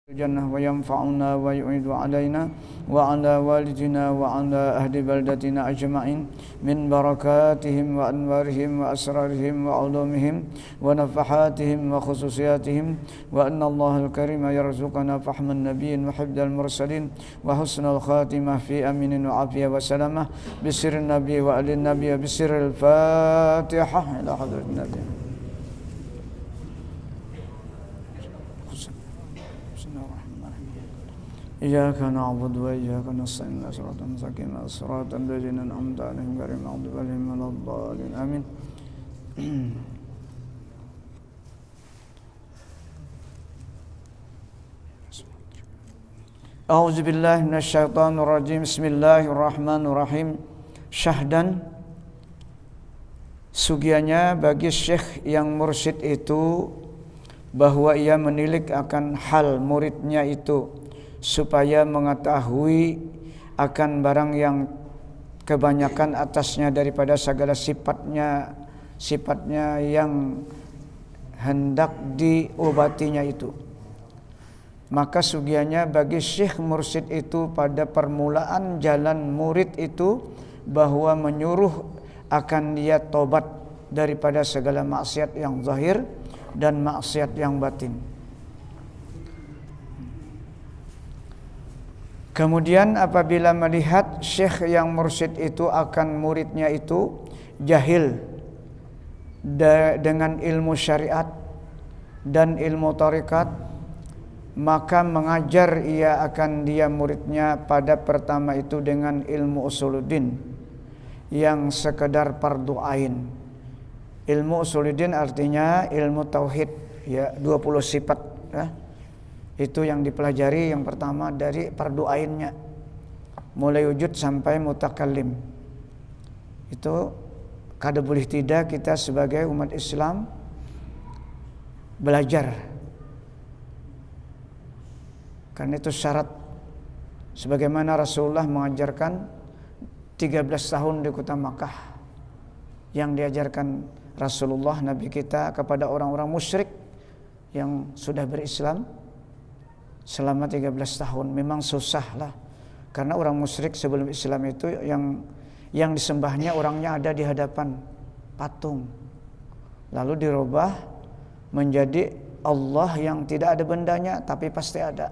الجنة وينفعنا ويعيد علينا وعلى والدنا وعلى أهل بلدتنا أجمعين من بركاتهم وأنوارهم وأسرارهم وعلومهم ونفحاتهم وخصوصياتهم وأن الله الكريم يرزقنا فحم النبيين وحفظ المرسلين وحسن الخاتمة في أمين وعافية وسلامة بسر النبي وآل النبي بسر الفاتحة إلى حضرة النبي. إياك نعبد وإياك نستعين صراط المستقيم صراط الذين أنعمت عليهم غير المغضوب عليهم ولا الضالين آمين. أعوذ بالله من الشيطان الرجيم بسم الله الرحمن الرحيم. Syahdan, sugianya bagi syekh yang mursyid itu bahwa ia menilik akan hal muridnya itu supaya mengetahui akan barang yang kebanyakan atasnya daripada segala sifatnya yang hendak diobatinya itu. Maka sugianya bagi syekh mursyid itu pada permulaan jalan murid itu bahwa menyuruh akan dia tobat daripada segala maksiat yang zahir dan maksiat yang batin. Kemudian apabila melihat syekh yang mursyid itu akan muridnya itu jahil dengan ilmu syariat dan ilmu tarikat, maka mengajar ia akan dia muridnya pada pertama itu dengan ilmu usuluddin yang sekedar fardu ain. Ilmu usuluddin artinya ilmu tauhid, ya, 20 sifat, ya. Itu yang dipelajari yang pertama dari fardu ainnya, mulai wujud sampai mutakallim. Itu kada boleh tidak kita sebagai umat Islam belajar, karena itu syarat. Sebagaimana Rasulullah mengajarkan 13 tahun di kota Makkah, yang diajarkan Rasulullah Nabi kita kepada orang-orang musyrik yang sudah berislam selama 13 tahun. Memang susah lah, karena orang musyrik sebelum Islam itu yang disembahnya orangnya ada di hadapan patung, lalu dirubah menjadi Allah yang tidak ada bendanya tapi pasti ada.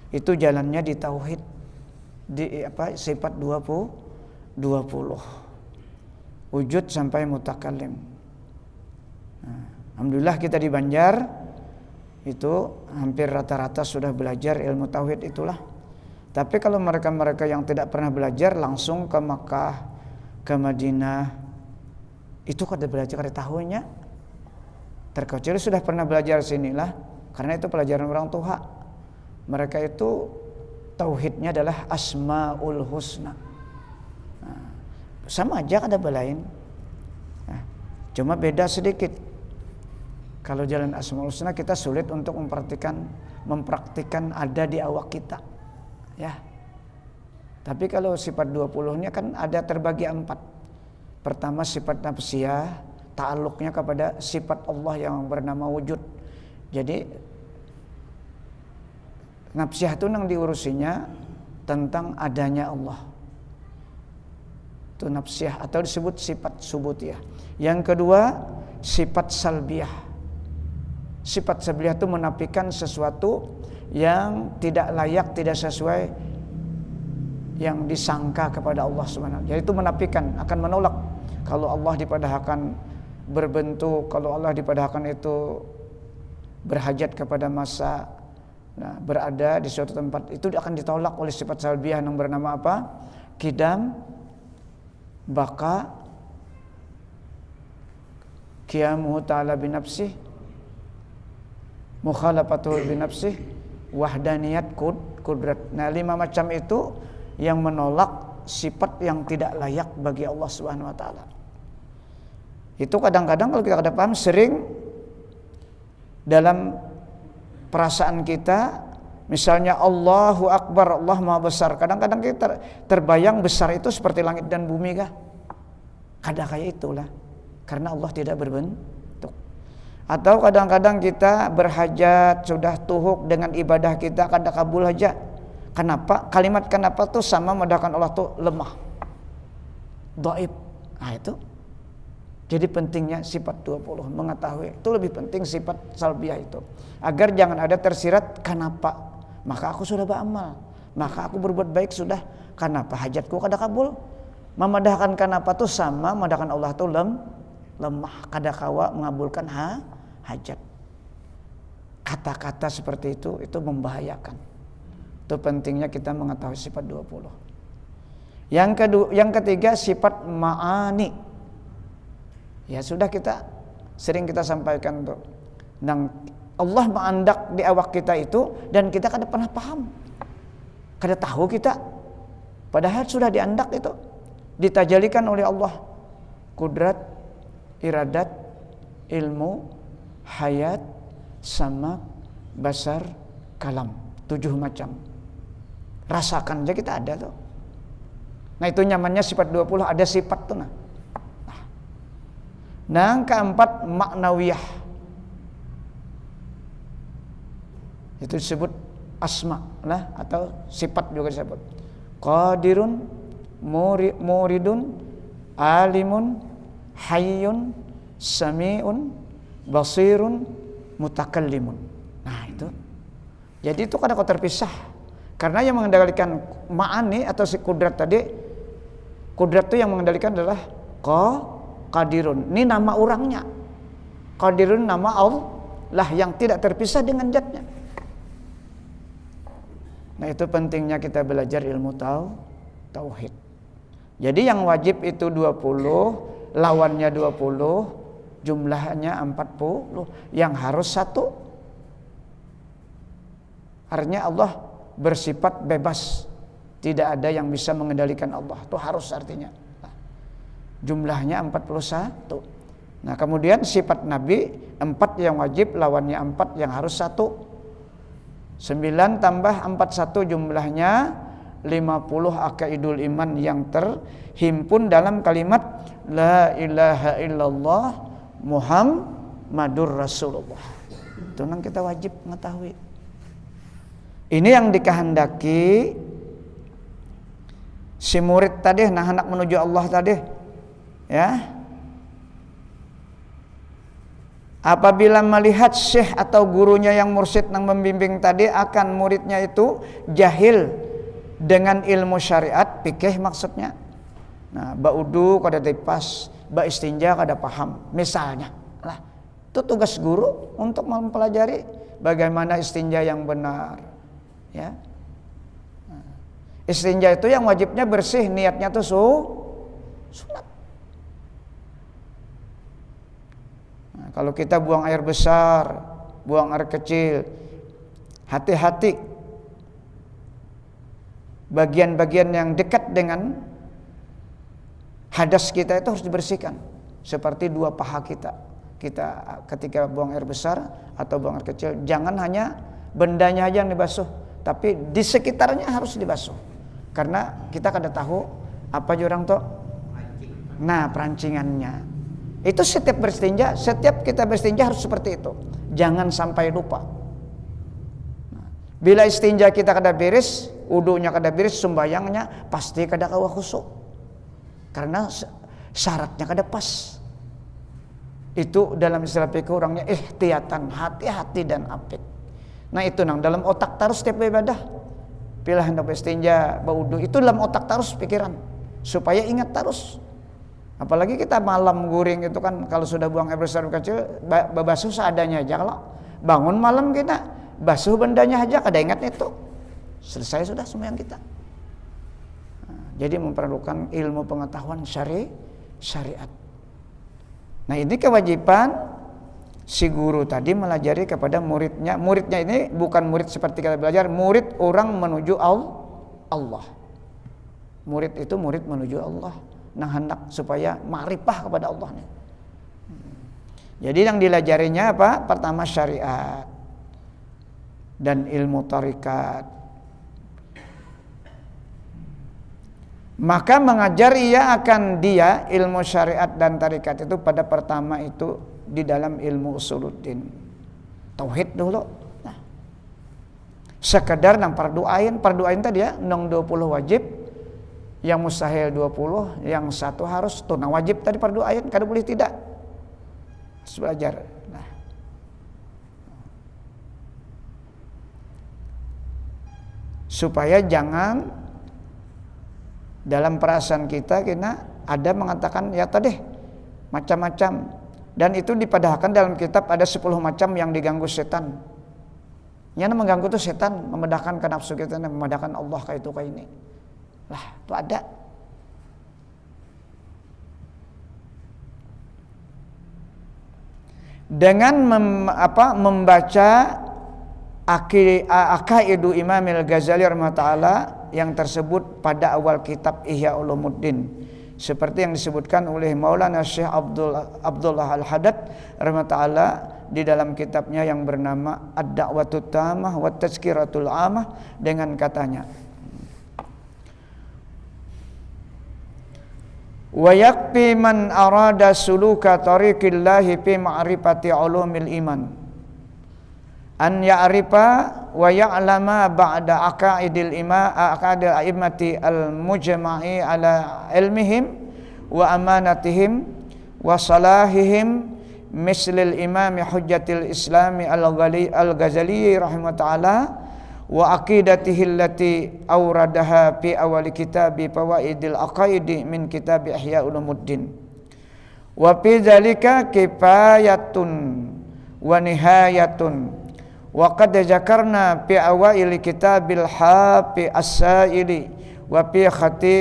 Itu jalannya di tauhid, di sifat 20 wujud sampai mutakallim. Alhamdulillah kita di Banjar itu hampir rata-rata sudah belajar ilmu tauhid itulah. Tapi kalau mereka-mereka yang tidak pernah belajar langsung ke Makkah, ke Madinah, itu kada belajar, kada tahunya. Terkecuali sudah pernah belajar sinilah, karena itu pelajaran orang tua. Mereka itu tauhidnya adalah asmaul husna. Sama aja kada belain. Cuma beda sedikit. Kalau jalan asmaul husna kita sulit untuk mempraktikkan ada di awak kita, ya. Tapi kalau sifat 20-nya kan ada terbagi 4. Pertama sifat nafsiyah, ta'alluqnya kepada sifat Allah yang bernama wujud. Jadi nafsiyah itu yang diurusinya tentang adanya Allah. Itu nafsiyah atau disebut sifat subutiyah. Yang kedua sifat salbiyah. Sifat salbiyah itu menafikan sesuatu yang tidak layak, tidak sesuai yang disangka kepada Allah Subhanahu wa taala. Yaitu menafikan, akan menolak kalau Allah dipadahkan berbentuk, kalau Allah dipadahkan itu berhajat kepada masa, berada di suatu tempat, itu akan ditolak oleh sifat salbiyah yang bernama apa? Qidam, baqa, qiyamuhu ta'ala binafsih, mukhalafatuhu binafsih, wahdaniyat, kudrat. Nah, 5 macam itu yang menolak sifat yang tidak layak bagi Allah Subhanahu wa taala. Itu kadang-kadang kalau kita kada paham, sering dalam perasaan kita, misalnya Allahu Akbar, Allah Maha Besar. Kadang-kadang kita terbayang besar itu seperti langit dan bumi kah? Kada kayak itulah. Karena Allah tidak berbentuk. Atau kadang-kadang kita berhajat, sudah tuhuk dengan ibadah kita, kada kabul aja. Kenapa? Kalimat kenapa tuh sama mendakkan Allah tuh lemah, dhaif. Nah itu. Jadi pentingnya sifat 20 mengetahui. Itu lebih penting sifat salbiah itu. Agar jangan ada tersirat kenapa. Maka aku sudah beramal, maka aku berbuat baik sudah. Kenapa hajatku kada kabul? Memandahkan kenapa tuh sama memandahkan Allah tuh lemah, kada kawa mengabulkan hajat. Kata-kata seperti itu membahayakan. Itu pentingnya kita mengetahui sifat 20. Yang ketiga sifat ma'ani. Ya sudah sering kita sampaikan tuh. Allah mengandak di awak kita itu dan kita kada pernah paham. Kada tahu kita. Padahal sudah diandak itu. Ditajalikan oleh Allah. Kudrat, iradat, ilmu, hayat, samak, basar, kalam. 7 macam. Rasakan aja kita ada tuh. Nah itu nyamannya sifat 20, ada sifat tuh nah. Yang keempat maknawiyah. Itu disebut asma lah atau sifat juga disebut. Qadirun, muridun, alimun, hayyun, sami'un, basirun, mutakallimun. Nah itu. Jadi itu kada terpisah. Karena yang mengendalikan ma'ani atau si kudrat tadi, kudrat itu yang mengendalikan adalah Qadirun. Ini nama orangnya. Qadirun nama Allah yang tidak terpisah dengan zatnya. Nah itu pentingnya kita belajar ilmu tauhid. Jadi yang wajib itu 20, lawannya 20, jumlahnya 40, yang harus 1. Artinya Allah bersifat bebas, tidak ada yang bisa mengendalikan Allah. Itu harus artinya. Jumlahnya 41. Nah kemudian sifat Nabi 4 yang wajib, lawannya 4 yang harus 1. 9 tambah 41 jumlahnya 50 akaidul iman yang terhimpun dalam kalimat La ilaha illallah Muhammadur Rasulullah. Itu yang kita wajib mengetahui. Ini yang dikehendaki si murid tadi, nah hendak menuju Allah tadi, ya. Apabila melihat syekh atau gurunya yang mursyid yang membimbing tadi akan muridnya itu jahil dengan ilmu syariat, fikih maksudnya. Nah, ba'udu kada dipas, ba istinja kada paham, misalnya. Lah, itu tugas guru untuk mempelajari bagaimana istinja yang benar. Ya. Istinja itu yang wajibnya bersih, niatnya tuh sunat. Nah, kalau kita buang air besar, buang air kecil, hati-hati. Bagian-bagian yang dekat dengan hadas kita itu harus dibersihkan. Seperti 2 paha kita. Kita ketika buang air besar atau buang air kecil, jangan hanya bendanya aja yang dibasuh, tapi di sekitarnya harus dibasuh. Karena kita kada tahu apa orang tuh. Nah, perancingannya. Itu setiap kita beristinja harus seperti itu. Jangan sampai lupa. Bila istinja kita kada beres, wudunya kada beres, sembayangnya pasti kada kawa khusyuk. Karena syaratnya kada pas. Itu dalam istilah fikih orangnya ihtiyatan, hati-hati dan apik. Nah itu nang dalam otak terus setiap ibadah. Bila hendak istinja, wudu itu dalam otak terus pikiran supaya ingat terus. Apalagi kita malam guring itu kan, kalau sudah buang air besar kecil basuh seadanya aja. Kalau bangun malam kita basuh bendanya aja, kada ingat itu. Selesai sudah sembahyang kita. Nah, jadi memerlukan ilmu pengetahuan syariat. Nah ini kewajiban si guru tadi melajari kepada muridnya. Muridnya ini bukan murid seperti kita belajar, murid orang menuju Allah. Murid itu murid menuju Allah. Nah hendak supaya ma'rifah kepada Allah nih. Jadi yang dilajarinya apa? Pertama syariat dan ilmu tarikat. Maka mengajar ia akan dia ilmu syariat dan tarikat itu pada pertama itu di dalam ilmu usuluddin. Tauhid dulu. Nah, sekedar nang fardu ain tadi ya, nang 20 wajib, yang mustahil 20, yang satu harus tuh nang wajib tadi fardu ain, kada boleh tidak. Harus belajar. Nah, supaya jangan dalam perasaan kita ada mengatakan ya tadi macam-macam, dan itu dipadahkan dalam kitab ada 10 macam yang diganggu setan. Yang mengganggu itu setan, memedahkan ke nafsu kita, memedahkan Allah kayak itu kayak ini. Lah, itu ada. Dengan membaca Aqaidu Imamil Ghazali rahimahullah yang tersebut pada awal kitab Ihya Ulumuddin, seperti yang disebutkan oleh Maulana Syekh Abdullah Al-Haddad rahimahullah di dalam kitabnya yang bernama Ad-Da'watut Tamah wa Tazkiratul Amah, dengan katanya, wa yakfi man arada suluka tariqillahi fi ma'rifati ulumil iman an ya'rifa wa ya'lama ba'da aqaidil a'immati al-mujma'i ala ilmihim wa amanatihim wa salahihim mislil imam hujjatil islami al-Ghazali rahimahullah wa aqidatihi allati awradaha fi awal kitabi fawaidil aqaidi min kitab Ihya Ulumuddin wa fi dzalika kifayatun wa nihayatun wa qad zakarna fi awail kitabil hafi as-sa'ili wa fi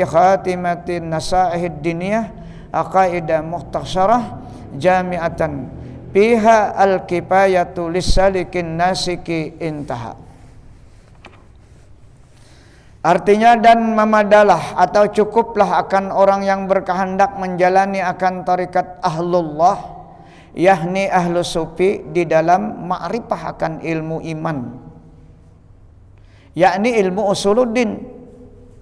khatimatin nasaihid diniyah aqaidah mukhtasarah jami'atan fiha al-kifayatu lis-salikin nasiki intaha. Artinya, dan memadalah atau cukuplah akan orang yang berkehendak menjalani akan tarikat ahlullah, yakni ahlu sufi, di dalam ma'rifah akan ilmu iman, yakni ilmu usuluddin.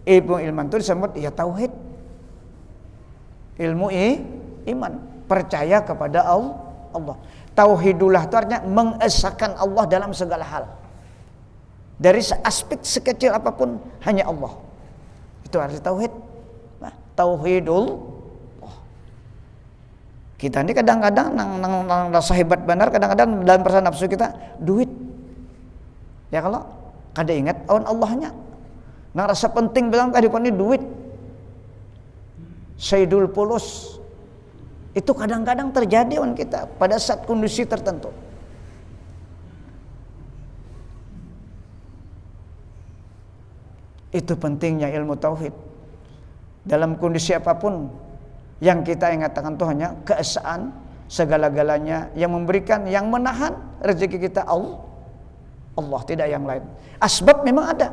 Ilmu iman itu disebut ya tauhid, ilmu iman, percaya kepada Allah. Tauhidullah itu artinya mengesahkan Allah dalam segala hal, dari aspek sekecil apapun hanya Allah. Itu arti tauhid. Nah, tauhidul kita ini kadang-kadang nang rasa hebat benar, kadang-kadang dalam perasaan nafsu kita duit. Ya kalau kada ingat awan Allahnya. Nang rasa penting dalam kehidupan ini duit. Sayyidul Pulus. Itu kadang-kadang terjadi awan kita pada saat kondisi tertentu. Itu pentingnya ilmu tauhid. Dalam kondisi apapun yang kita ingatkan itu hanya keesaan segala-galanya, yang memberikan, yang menahan rezeki kita Allah, tidak yang lain. Asbab memang ada,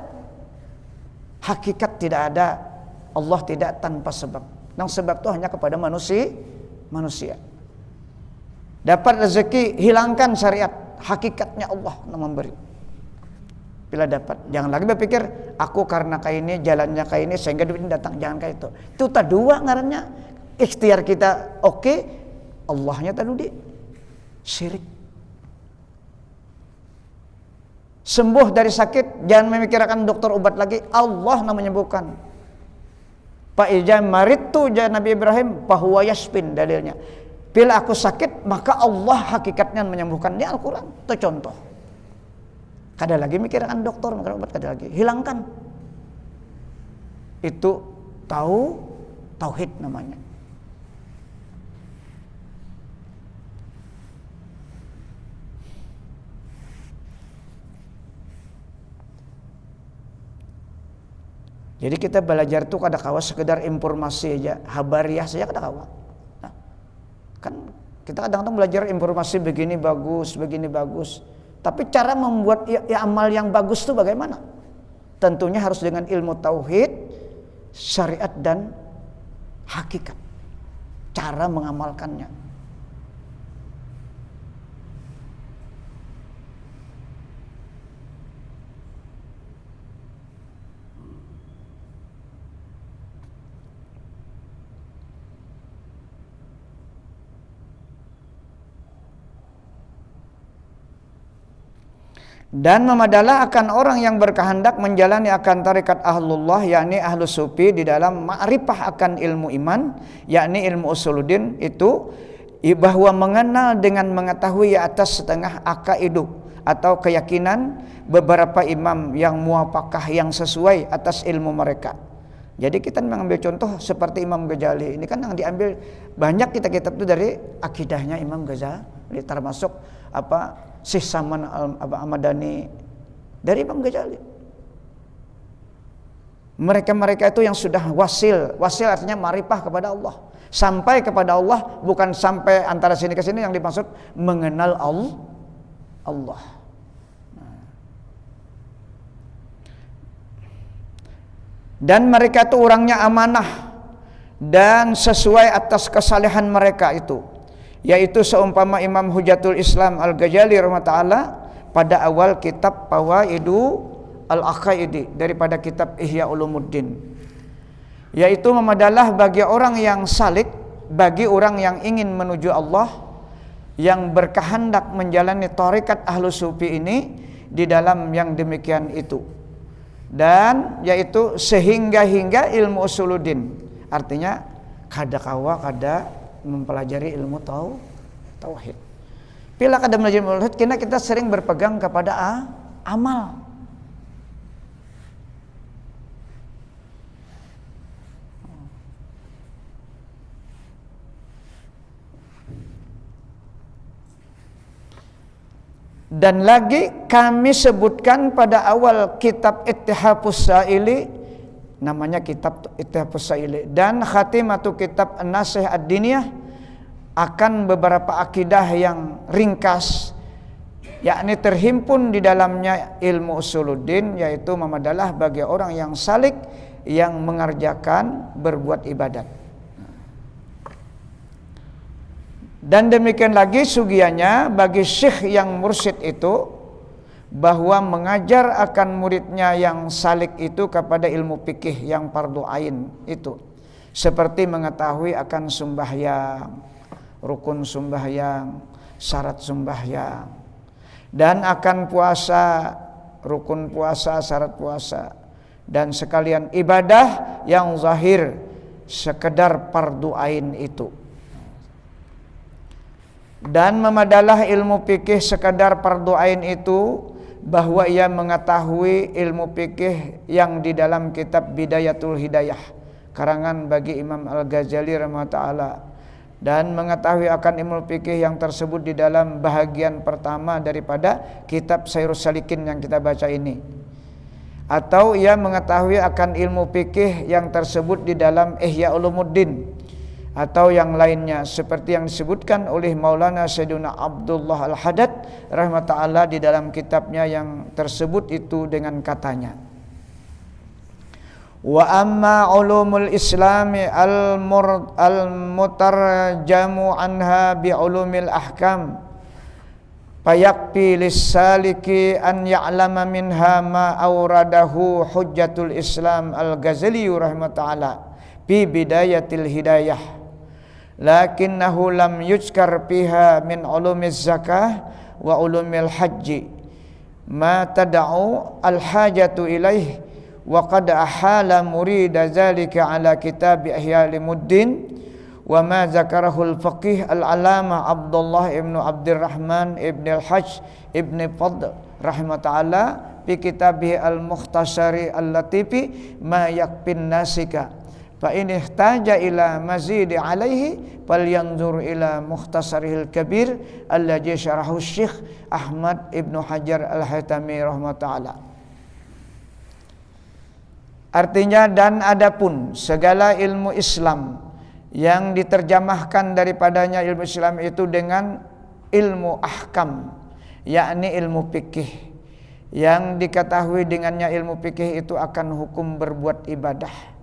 hakikat tidak ada. Allah tidak tanpa sebab. Yang sebab itu hanya kepada manusia. Dapat rezeki, hilangkan syariat, hakikatnya Allah yang memberi. Bila dapat, jangan lagi berpikir aku karena kayak ini, jalannya kayak ini sehingga duit ini datang. Jangan kayak itu. Itu tak dua ngarannya. Ikhtiar kita oke, Allahnya tadi syirik. Sembuh dari sakit, jangan memikirkan dokter obat lagi, Allah yang menyembuhkan. Fa iza maridtu ja Nabi Ibrahim fahuwa yashfin, dalilnya. Bila aku sakit, maka Allah hakikatnya menyembuhkan. Ini Al-Qur'an, itu contoh. Kada lagi mikirkan dokter, mikirkan obat, kada lagi. Hilangkan. Itu tauhid namanya. Jadi kita belajar tuh kada kawa sekedar informasi aja, habariah saja kada kawa. Nah, kan kita kadang-kadang belajar informasi begini bagus. Tapi cara membuat amal yang bagus itu bagaimana? Tentunya harus dengan ilmu tauhid, syariat dan hakikat. Cara mengamalkannya. Dan memadalah akan orang yang berkehendak menjalani akan tarikat ahlullah, yakni ahlu sufi, di dalam ma'rifah akan ilmu iman, yakni ilmu usuluddin itu, bahwa mengenal dengan mengetahui atas setengah akaidu atau keyakinan beberapa imam yang muwafaqah, yang sesuai atas ilmu mereka. Jadi kita mengambil contoh seperti Imam Ghazali. Ini kan yang diambil banyak kitab-kitab itu dari akidahnya Imam Ghazali, termasuk Syekh Saman Al-Amadani dari Imam Ghazali. Mereka-mereka itu yang sudah wasil artinya ma'rifah kepada Allah. Sampai kepada Allah, bukan sampai antara sini ke sini, yang dimaksud mengenal Allah. Dan mereka itu orangnya amanah dan sesuai atas kesalehan mereka itu, yaitu seumpama Imam Hujatul Islam Al-Ghazali rahimahullah pada awal kitab Fawaidu Al-Aqaidi daripada kitab Ihya Ulumuddin, yaitu memadalah bagi orang yang salik, bagi orang yang ingin menuju Allah, yang berkehendak menjalani tarekat ahlu sufi ini di dalam yang demikian itu. Dan yaitu sehingga ilmu usuluddin, artinya kada mempelajari ilmu tauhid. Bila kada belajar ilmu tauhid, kita sering berpegang kepada amal. Dan lagi kami sebutkan pada awal kitab Ittihafus Sa'ili, namanya kitab Ittihafus Sa'ili, dan khatimatu kitab An-Nasih Ad-Diniyah, akan beberapa akidah yang ringkas, yakni terhimpun di dalamnya ilmu usuluddin, yaitu memadalah bagi orang yang salik, yang mengerjakan berbuat ibadat. Dan demikian lagi sugianya bagi syekh yang mursyid itu, bahwa mengajar akan muridnya yang salik itu kepada ilmu fikih yang fardu ain itu, seperti mengetahui akan sembahyang, rukun sembahyang, syarat sembahyang, dan akan puasa, rukun puasa, syarat puasa, dan sekalian ibadah yang zahir sekedar fardu ain itu. Dan memadalah ilmu fikih sekadar fardu ain itu, bahwa ia mengetahui ilmu fikih yang di dalam kitab Bidayatul Hidayah karangan bagi Imam Al-Ghazali rahimahullah, dan mengetahui akan ilmu fikih yang tersebut di dalam bahagian pertama daripada kitab Sairus Salikin yang kita baca ini, atau ia mengetahui akan ilmu fikih yang tersebut di dalam Ihya Ulumuddin atau yang lainnya, seperti yang disebutkan oleh Maulana Sayyiduna Abdullah Al-Haddad rahimahullah di dalam kitabnya yang tersebut itu dengan katanya, wa amma ulumul islami al-mutarjamu anha bi ulumil ahkam fayakfi lis-saliki an ya'lama minha ma awradahu Hujjatul Islam Al-Ghazali rahimahullah fi Bidayatil Hidayah, lakinnahu lam yuzkar fiha min ulumiz zakah wa ulumil haji ma tad'u al-hajatu ilaih, wa qad ahala murida zalika ala kitab Ihya Ulumuddin wa ma zakarahul faqih al-alama Abdullah ibn Abdurrahman ibn al-Hajj ibn Fadl rahimahullah fi kitabih al-Mukhtasari al-Latifi ma yakfin nasika, fa in ihtaja ila mazidi alaihi falyanzur ila Mukhtasarihil Kabir alladzi syarahu Syekh Ahmad Ibnu Hajar Al-Haytami rahimahullah. Artinya, dan adapun segala ilmu Islam yang diterjemahkan daripadanya ilmu Islam itu dengan ilmu ahkam, yakni ilmu fikih, yang diketahui dengannya ilmu fikih itu akan hukum berbuat ibadah,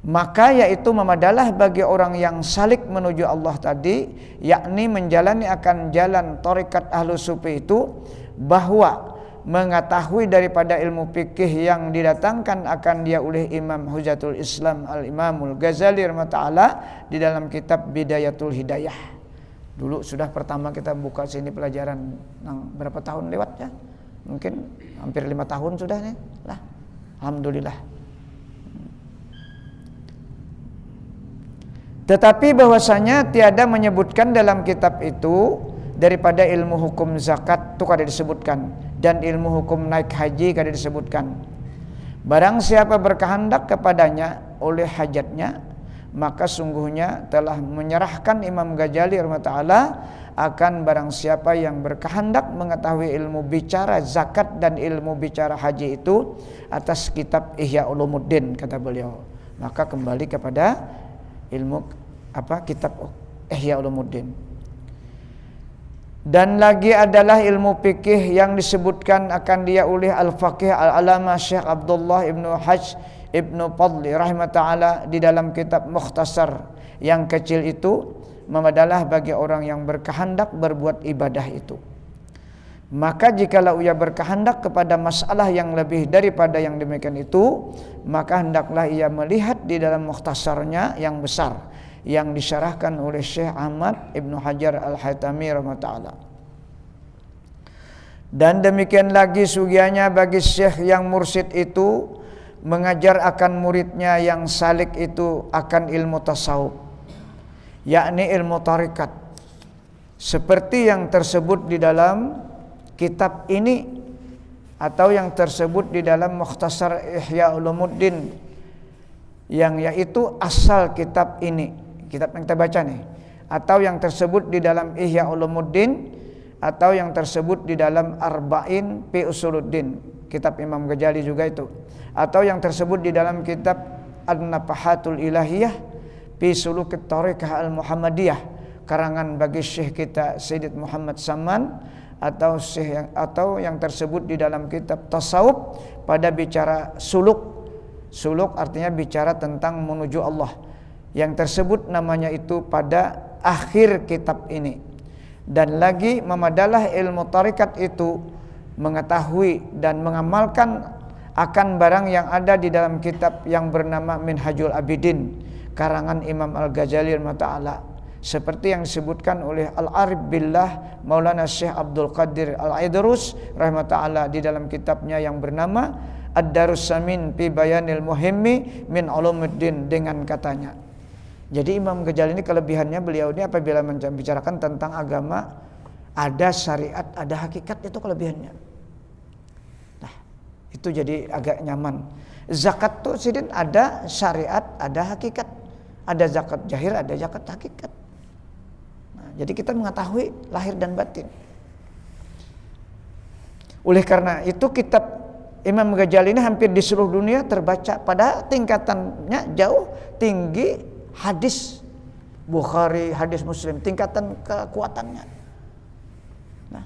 maka yaitu memadalah bagi orang yang salik menuju Allah tadi, yakni menjalani akan jalan tarekat ahlu sufi itu, bahwa mengetahui daripada ilmu fikih yang didatangkan akan dia oleh Imam Hujatul Islam Al-Imamul Ghazali rahimahullah di dalam kitab Bidayatul Hidayah. Dulu sudah pertama kita buka sini pelajaran berapa tahun lewat ya? Mungkin hampir 5 tahun sudah nih lah. Alhamdulillah. Tetapi bahwasanya tiada menyebutkan dalam kitab itu daripada ilmu hukum zakat itu kada disebutkan, dan ilmu hukum naik haji kada disebutkan. Barang siapa berkehendak kepadanya oleh hajatnya, maka sungguhnya telah menyerahkan Imam Ghazali rahimahullah akan barang siapa yang berkehendak mengetahui ilmu bicara zakat dan ilmu bicara haji itu atas kitab Ihya Ulumuddin, kata beliau. Maka kembali kepada ilmu kitab Ihya Ulumuddin. Dan lagi adalah ilmu fikih yang disebutkan akan dia oleh Al-Faqih Al-Alama Syekh Abdullah Ibnu Hajj Ibnu Fadli rahimahullah di dalam kitab Mukhtasar yang kecil itu, memadalah bagi orang yang berkehendak berbuat ibadah itu. Maka jikalau ia berkehendak kepada masalah yang lebih daripada yang demikian itu, maka hendaklah ia melihat di dalam mukhtasarnya yang besar yang disyarahkan oleh Syekh Ahmad Ibnu Hajar Al-Haytami rahimahullah. Dan demikian lagi sugianya bagi syekh yang mursyid itu mengajar akan muridnya yang salik itu akan ilmu tasawuf, yakni ilmu tarikat, seperti yang tersebut di dalam kitab ini atau yang tersebut di dalam Mukhtasar Ihya Ulumuddin, yang yaitu asal kitab ini, kitab yang kita baca nih, atau yang tersebut di dalam Ihya Ulumuddin, atau yang tersebut di dalam Arba'in fi Usuluddin, kitab Imam Ghazali juga itu, atau yang tersebut di dalam kitab An-Nafahatul Ilahiyah fi Sulukit Thariqah Al-Muhammadiyah, karangan bagi syekh kita Sayyid Muhammad Saman, atau yang tersebut di dalam kitab Tasawuf pada bicara suluk. Suluk artinya bicara tentang menuju Allah, yang tersebut namanya itu pada akhir kitab ini. Dan lagi memadalah ilmu tarikat itu mengetahui dan mengamalkan akan barang yang ada di dalam kitab yang bernama Minhajul Abidin, karangan Imam Al-Ghazali rahimahullah, seperti yang disebutkan oleh Al-Arif Billah Maulana Syekh Abdul Qadir Al-Aidrus rahimahullah di dalam kitabnya yang bernama Ad-Darus Samin fi Bayanil Muhimmi min Ulumuddin, dengan katanya. Jadi Imam Ghazali ini kelebihannya, beliau ini apabila membicarakan tentang agama, ada syariat, ada hakikat, itu kelebihannya. Nah, itu jadi agak nyaman. Zakat tuh sidin ada syariat, ada hakikat. Ada zakat zahir, ada zakat hakikat. Nah, jadi kita mengetahui lahir dan batin. Oleh karena itu kitab Imam Ghazali ini hampir di seluruh dunia terbaca, pada tingkatannya jauh tinggi hadis Bukhari, hadis Muslim, tingkatan kekuatannya. Nah,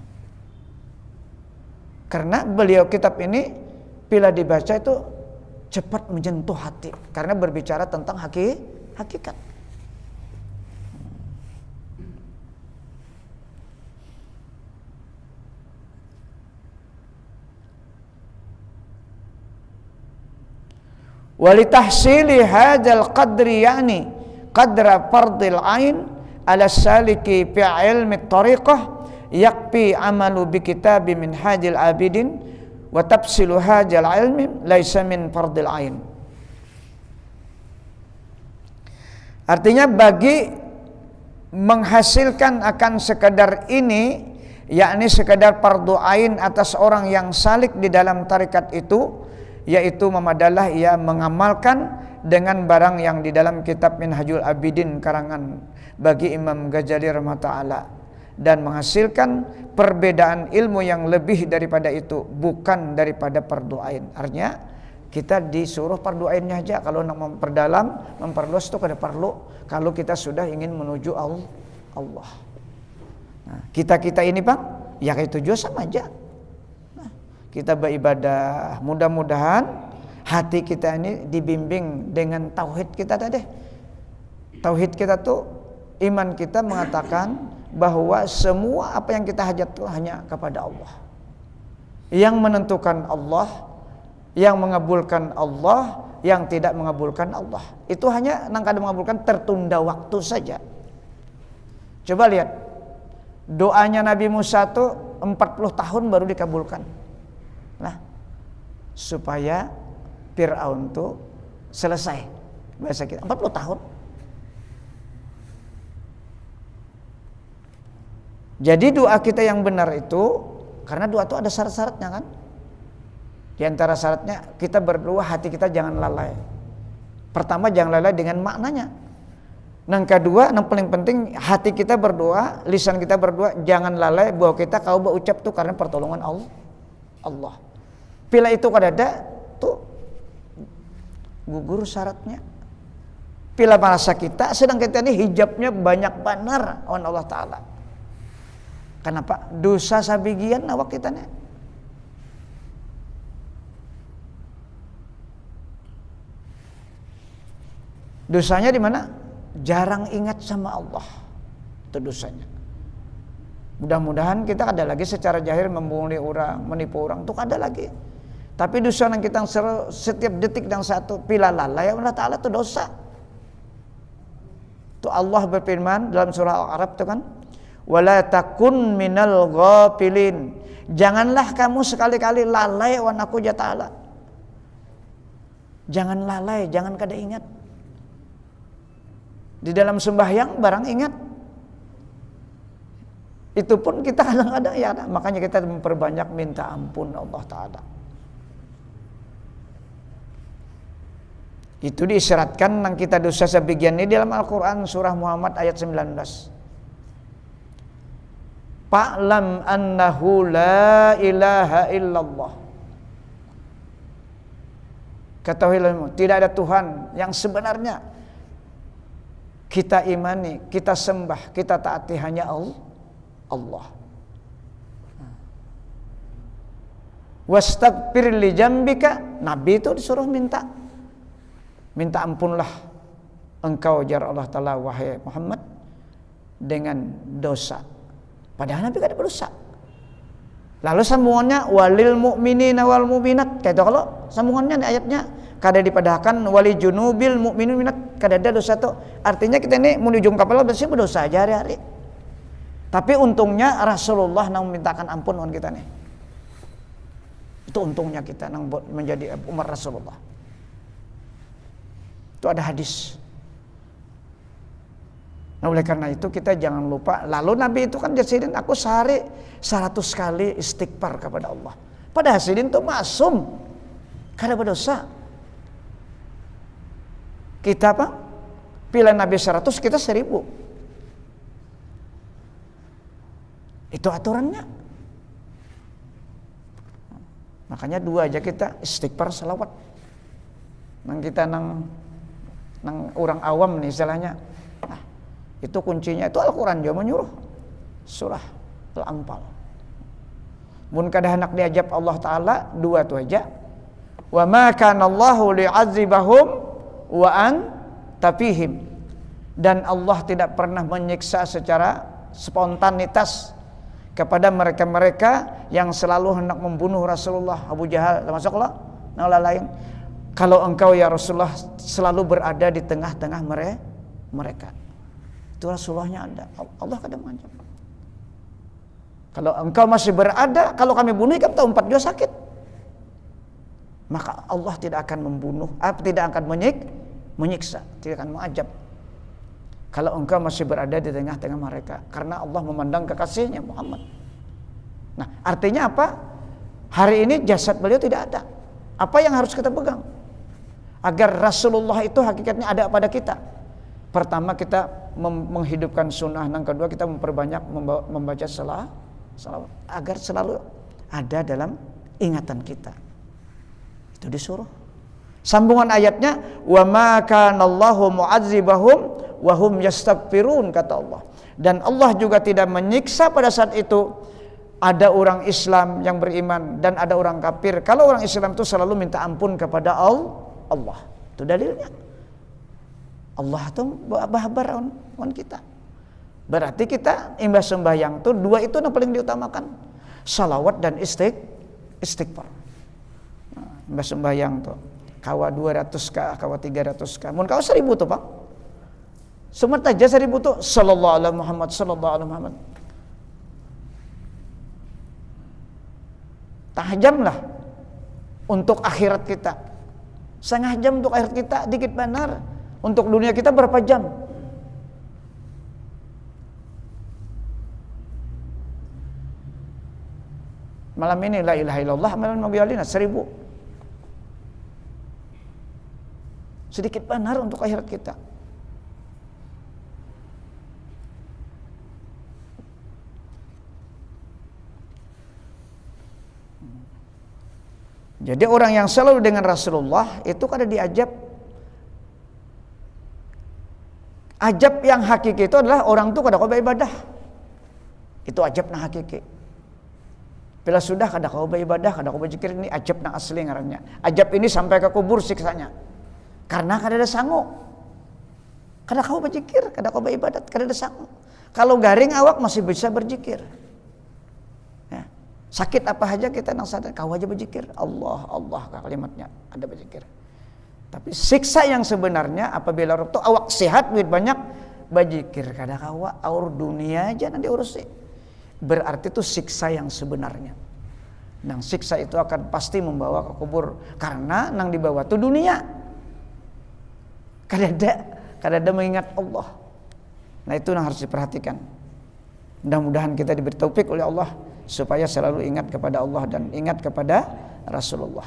karena beliau kitab ini bila dibaca itu cepat menyentuh hati, karena berbicara tentang hakikat. Walitahsili hadzal qadri, yani qadra fardil ain ala saliki fi ilmi tariqah, yakfi amalu bi kitabi Minhajil Abidin wa tafsilu hadzal ilmi laisa min fardil ain. Artinya bagi menghasilkan akan sekadar ini, yakni sekadar fardu ain atas orang yang salik di dalam tarikat itu, yaitu memadalah ia mengamalkan dengan barang yang di dalam kitab Minhajul Abidin karangan bagi Imam Ghazali rahimahullah, dan menghasilkan perbedaan ilmu yang lebih daripada itu, bukan daripada fardu ain. Artinya kita disuruh fardu ainnya aja, kalau nak memperdalam, memperluas itu kada perlu kalau kita sudah ingin menuju Allah. Nah, kita ini Bang, ya kayak tujuan sama aja. Kita beribadah, mudah-mudahan hati kita ini dibimbing dengan tauhid kita tadi. Tauhid kita tuh, iman kita mengatakan bahwa semua apa yang kita hajat itu hanya kepada Allah. Yang menentukan Allah, yang mengabulkan Allah, yang tidak mengabulkan Allah. Itu hanya nang kada mengabulkan, tertunda waktu saja. Coba lihat, doanya Nabi Musa tuh 40 tahun baru dikabulkan. lah supaya Fir'aun tuh selesai. Bahasa kita 40 tahun. Jadi doa kita yang benar itu, karena doa itu ada syarat-syaratnya kan. Di antara syaratnya kita berdoa hati kita jangan lalai. Pertama jangan lalai dengan maknanya. Yang kedua, yang paling penting hati kita berdoa, lisan kita berdoa jangan lalai bahwa kita kau berucap tuh karena pertolongan Allah. Bila itu kadada tuh gugur syaratnya. Bila merasa kita sedang kita ini hijabnya banyak benar on Allah Ta'ala. Kenapa? Dosa sabigian awak kita nih. Dosanya di mana? Jarang ingat sama Allah. Itu dosanya. Mudah-mudahan kita ada lagi secara jahil membuli orang, menipu orang, itu ada lagi. Tapi dosa yang kita setiap detik dan satu pila lalai Allah Ta'ala itu dosa. Itu Allah berfirman dalam surah Al-A'raf itu kan, wala takun minal ghafilin. Janganlah kamu sekali-kali lalai wan aku ya Ta'ala. Jangan lalai, jangan kada ingat. Di dalam sembahyang barang ingat. Itu pun kita kadang-kadang ya, makanya kita memperbanyak minta ampun Allah Ta'ala. Itu diisyaratkan nang kita dosa sebagian ini dalam Al-Quran surah Muhammad ayat 19. Fa'lam annahu la ilaha illallah. Ketahuilah, tidak ada Tuhan yang sebenarnya kita imani, kita sembah, kita taati hanya Allah. Wastaghfir li jambika. Nabi itu disuruh minta ampunlah engkau jar Allah Ta'ala wahai Muhammad dengan dosa. Padahal Nabi tidak berdosa. Lalu sambungannya walil mu'minina wal mu'minat. Kayak itu kalau sambungannya di ayatnya kada dipadahkan wali junubil mu'minin minat, kada ada dosa tuh. Artinya kita ini mau di ujung kapal berarti berdosa aja hari-hari. Tapi untungnya Rasulullah nang memintakan ampun on kita nih. Itu untungnya kita nang menjadi umat Rasulullah. Itu ada hadis. Nah oleh karena itu kita jangan lupa. Lalu Nabi itu kan jasirin aku sehari 100 kali istighfar kepada Allah. Pada hasilin itu masum, kada berdosa. Kita apa? Pilihan Nabi 100, kita 1000. Itu aturannya. Makanya 2 aja kita istighfar salawat. Nang kita nang orang awam nih istilahnya. Nah, itu kuncinya itu Al-Quran juga menyuruh. Surah Al-Anfal. Mun kada hendak diajab Allah Ta'ala 2 tu aja. Wa ma kana Allahu li'azibahum wa anta fihim. Dan Allah tidak pernah menyiksa secara spontanitas kepada mereka-mereka yang selalu hendak membunuh Rasulullah. Abu Jahal termasuk Allah yang lain. Kalau engkau ya Rasulullah selalu berada di tengah-tengah mereka. Itu Rasulullahnya ada. Allah kadang mengancam. Kalau engkau masih berada, kalau kami bunuh kan tahu 4 juga sakit. Maka Allah tidak akan membunuh, tidak akan menyiksa, tidak akan mengajab. Kalau engkau masih berada di tengah-tengah mereka, karena Allah memandang kekasihnya Muhammad. Nah, artinya apa? Hari ini jasad beliau tidak ada. Apa yang harus kita pegang? Agar Rasulullah itu hakikatnya ada pada kita. Pertama kita menghidupkan sunnah, yang kedua kita memperbanyak membaca salawat agar selalu ada dalam ingatan kita. Itu disuruh. Sambungan ayatnya wa ma kana Allahu mu'adzibahum wa hum yastaghfirun kata Allah. Dan Allah juga tidak menyiksa pada saat itu ada orang Islam yang beriman dan ada orang kafir. Kalau orang Islam itu selalu minta ampun kepada Allah. Itu dalilnya. Allah itu bahabar on kita. Berarti kita imbas sembahyang itu 2 itu yang paling diutamakan. Salawat dan istighfar. Nah, imbas sembahyang tuh kawa 200k, kawa 300k. Mun kawa 1000 tuh, Pak. Semua aja 1000 tuh sallallahu alaihi Muhammad sallallahu alaihi Muhammad. Tahajam lah untuk akhirat kita. Setengah jam untuk akhirat kita dikit benar. Untuk dunia kita berapa jam? Malam ini la ilaha illallah malam mabiyalina 1000. Sedikit benar untuk akhirat kita. Jadi orang yang selalu dengan Rasulullah itu kada diajab. Ajab yang hakiki itu adalah orang itu kada kau beribadah. Itu ajab na hakiki. Bila sudah kada kau beribadah, kada kau berzikir, ini ajab na asli ngarannya. Ajab ini sampai ke kubur siksanya. Karena kada ada sangu. Kada kau berzikir, kada kau beribadat, kada ada sangu. Kalau garing awak masih bisa berzikir. Sakit apa aja kita nang sadar, kau aja berzikir. Allah, Allah kalimatnya ada berzikir. Tapi siksa yang sebenarnya apabila waktu awak sehat duit banyak berzikir kada kawa aur dunia aja nanti urusi. Berarti itu siksa yang sebenarnya. Nang siksa itu akan pasti membawa ke kubur karena nang dibawa itu dunia. Kada ada mengingat Allah. Nah itu yang harus diperhatikan. Mudah-mudahan kita diberi taufik oleh Allah supaya selalu ingat kepada Allah dan ingat kepada Rasulullah.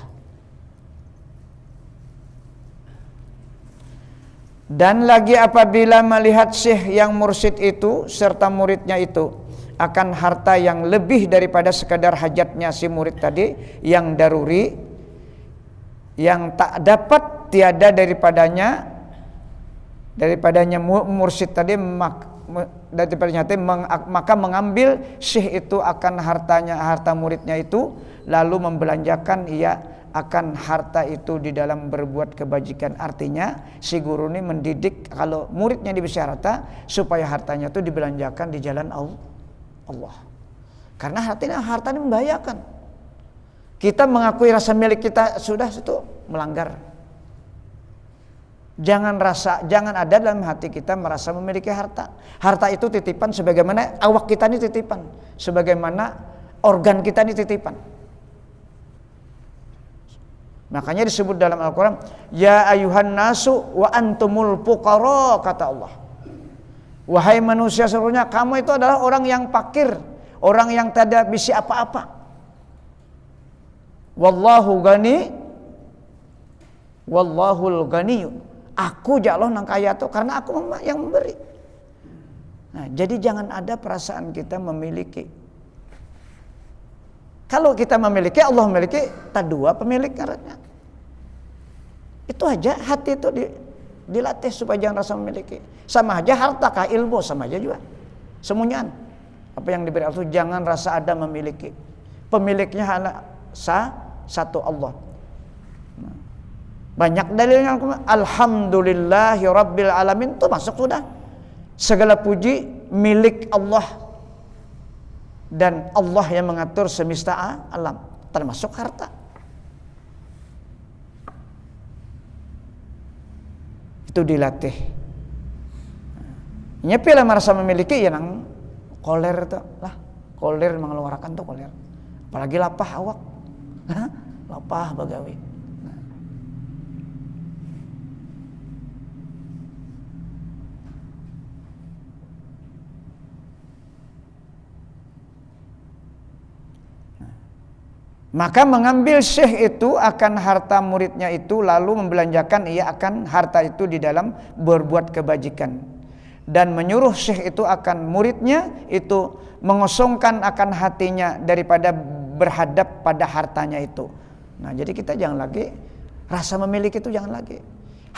Dan lagi apabila melihat syekh yang mursyid itu serta muridnya itu akan harta yang lebih daripada sekadar hajatnya si murid tadi yang daruri, yang tak dapat tiada daripadanya mursyid tadi, maka mengambil syekh itu akan harta muridnya itu lalu membelanjakan ia akan harta itu di dalam berbuat kebajikan. Artinya si guru ini mendidik kalau muridnya diberi harta supaya hartanya itu dibelanjakan di jalan Allah. Karena harta ini membahayakan. Kita mengakui rasa milik kita sudah itu melanggar. Jangan ada dalam hati kita merasa memiliki harta. Harta itu titipan sebagaimana awak kita ini titipan, sebagaimana organ kita ini titipan. Makanya disebut dalam Al-Quran, ya ayuhan nasu wa antumul fuqara, kata Allah. Wahai manusia seluruhnya, kamu itu adalah orang yang fakir, orang yang tidak bisa apa-apa. Wallahu gani, wallahul ganiyun. Aku jaloh nang kaya tuh karena aku yang memberi. Nah, jadi jangan ada perasaan kita memiliki. Kalau kita memiliki, Allah memiliki, tak dua pemilik karetnya. Itu aja, hati itu dilatih supaya jangan rasa memiliki. Sama aja harta kah ilmu, sama aja juga. Semuanya apa yang diberi Allah, jangan rasa ada memiliki. Pemiliknya hanya satu Allah. Banyak dalilnya, alhamdulillahi rabbil alamin, itu masuk sudah. Segala puji milik Allah dan Allah yang mengatur semesta alam, termasuk harta. Itu dilatih. Nyepilah merasa memiliki ya nang koler itu lah, koler mengeluarkan tuh koler. Apalagi lapah awak, lapah bagawi. Maka mengambil syekh itu akan harta muridnya itu lalu membelanjakan ia akan harta itu di dalam berbuat kebajikan. Dan menyuruh syekh itu akan muridnya itu mengosongkan akan hatinya daripada berhadap pada hartanya itu. Nah jadi kita jangan lagi rasa memiliki itu, jangan lagi.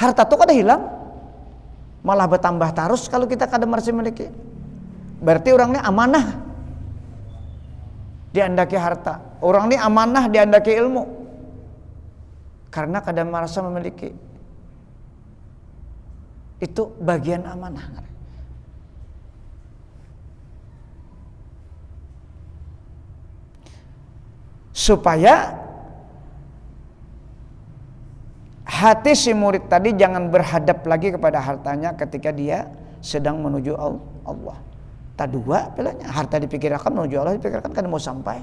Harta itu kada hilang, malah bertambah terus kalau kita kada merasa memiliki. Berarti orangnya amanah diandaki harta, orang ini amanah diandaki ilmu, karena kadang merasa memiliki. Itu bagian amanah. Supaya hati si murid tadi jangan berhadap lagi kepada hartanya ketika dia sedang menuju Allah. Tak dua pelanya, harta dipikirkan menuju Allah dipikirkan kan mau sampai.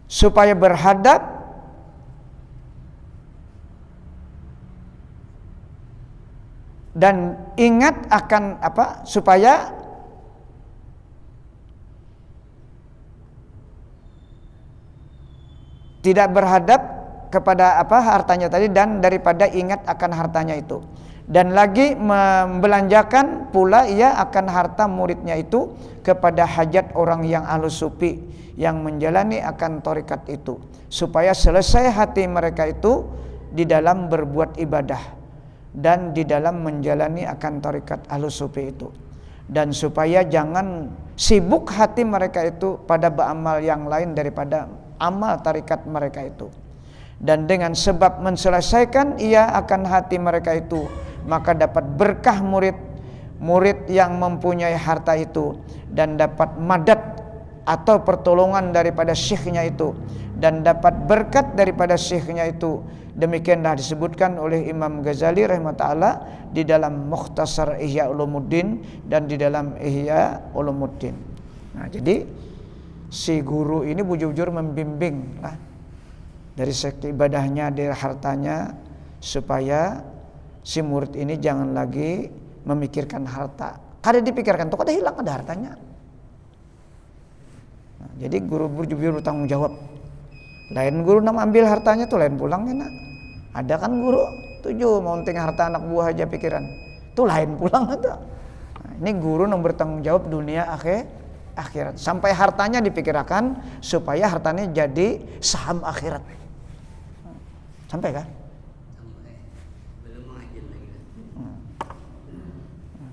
supaya berhadap dan ingat akan apa? Supaya tidak berhadap kepada apa hartanya tadi, dan daripada ingat akan hartanya itu. Dan lagi membelanjakan pula ia akan harta muridnya itu kepada hajat orang yang ahlus sufi yang menjalani akan tarekat itu, supaya selesai hati mereka itu di dalam berbuat ibadah dan di dalam menjalani akan tarekat ahlus sufi itu, dan supaya jangan sibuk hati mereka itu pada beramal yang lain daripada amal tarekat mereka itu. Dan dengan sebab menselesaikan ia akan hati mereka itu, maka dapat berkah murid yang mempunyai harta itu, dan dapat madat atau pertolongan daripada syekhnya itu, dan dapat berkat daripada syekhnya itu. Demikianlah disebutkan oleh Imam Ghazali rahimahullah di dalam Mukhtasar Ihya Ulumuddin dan di dalam Ihya Ulumuddin. Nah, jadi si guru ini bujur-bujur membimbing lah dari segi ibadahnya, dari hartanya, supaya si murid ini jangan lagi memikirkan harta. Kada dipikirkan tuh, kada hilang ada hartanya. Nah, jadi guru bujur-bujur bertanggung jawab. Lain guru nam ambil hartanya tuh lain pulangnya nak. Ada kan guru tujuh mounting harta anak buah aja pikiran. Tuh lain pulang ada. Nah, ini guru yang bertanggung jawab dunia akhirat. Sampai hartanya dipikirkan supaya hartanya jadi saham akhirat. Sampai kan? Sampai. Belum mengajin lagi.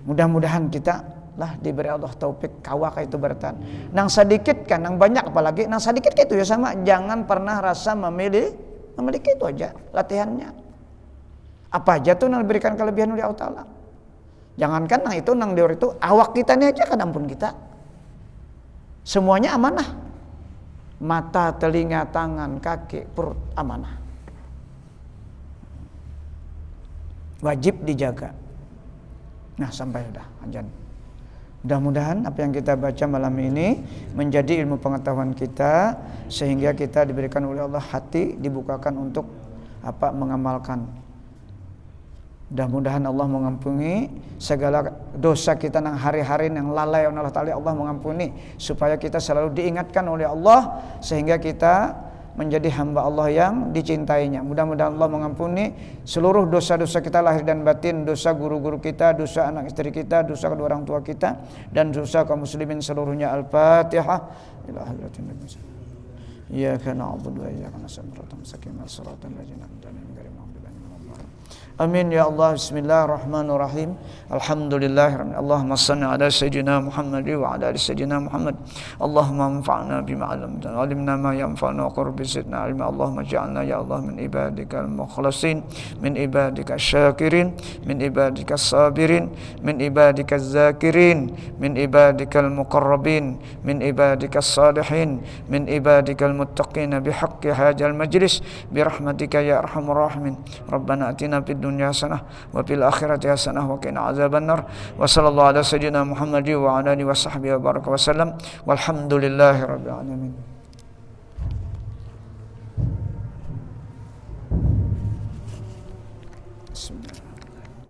Mudah-mudahan kita lah diberi Allah taufik kawak itu bertahan. Nang sedikit kan, nang banyak apalagi, nang sedikit itu ya sama. Jangan pernah rasa memiliki itu aja latihannya. Apa aja tuh nang diberikan kelebihan oleh Allah Ta'ala. Jangankan nang itu, nang dior itu, awak kita ini aja kadang pun kita. Semuanya amanah. Mata, telinga, tangan, kaki, perut amanah. Wajib dijaga. Nah, sampai sudah ajan. Mudah-mudahan apa yang kita baca malam ini menjadi ilmu pengetahuan kita, sehingga kita diberikan oleh Allah hati dibukakan untuk apa mengamalkan. Mudah-mudahan Allah mengampuni segala dosa kita nang hari-hari yang lalai Allah Ta'ala, Allah mengampuni, supaya kita selalu diingatkan oleh Allah sehingga kita menjadi hamba Allah yang dicintainya. Mudah-mudahan Allah mengampuni seluruh dosa-dosa kita lahir dan batin, dosa guru-guru kita, dosa anak istri kita, dosa kedua orang tua kita, dan dosa kaum muslimin seluruhnya. Al-Fatihah. Ila hadratin Nabi. Iyyaka na'budu wa iyyaka nasta'in. Shiratal ladzina an'amta 'alaihim ghairil maghdubi 'alaihim waladdallin. Amin ya Allah. Bismillahirrahmanirrahim. Alhamdulillah. Allahumma salli ala sayyidina Muhammad wa ala ali sayyidina Muhammad. Allahumma anfa'na bima 'allamtana wa 'allimna ma yanfa'una wa qurbi zidna 'ilma. Allahumma ij'alna ya Allah min ibadikal mukhlasin, min ibadikasy syakirin, min ibadikas sabirin, min ibadikaz zakirin, min ibadikal muqarrabin, min ibadikas salihin, min ibadikal muttaqin bihaqqi hadzal majlis bi rahmatika ya arhamar rahimin. Rabbana atina fid dunya hasanah wa fil akhirati hasanah wa qina azabannar. Wa sallallahu ala sayyidina Muhammad wa ala alihi wa sahbihi wa baraka wa sallam. Walhamdulillahi rabbil alamin.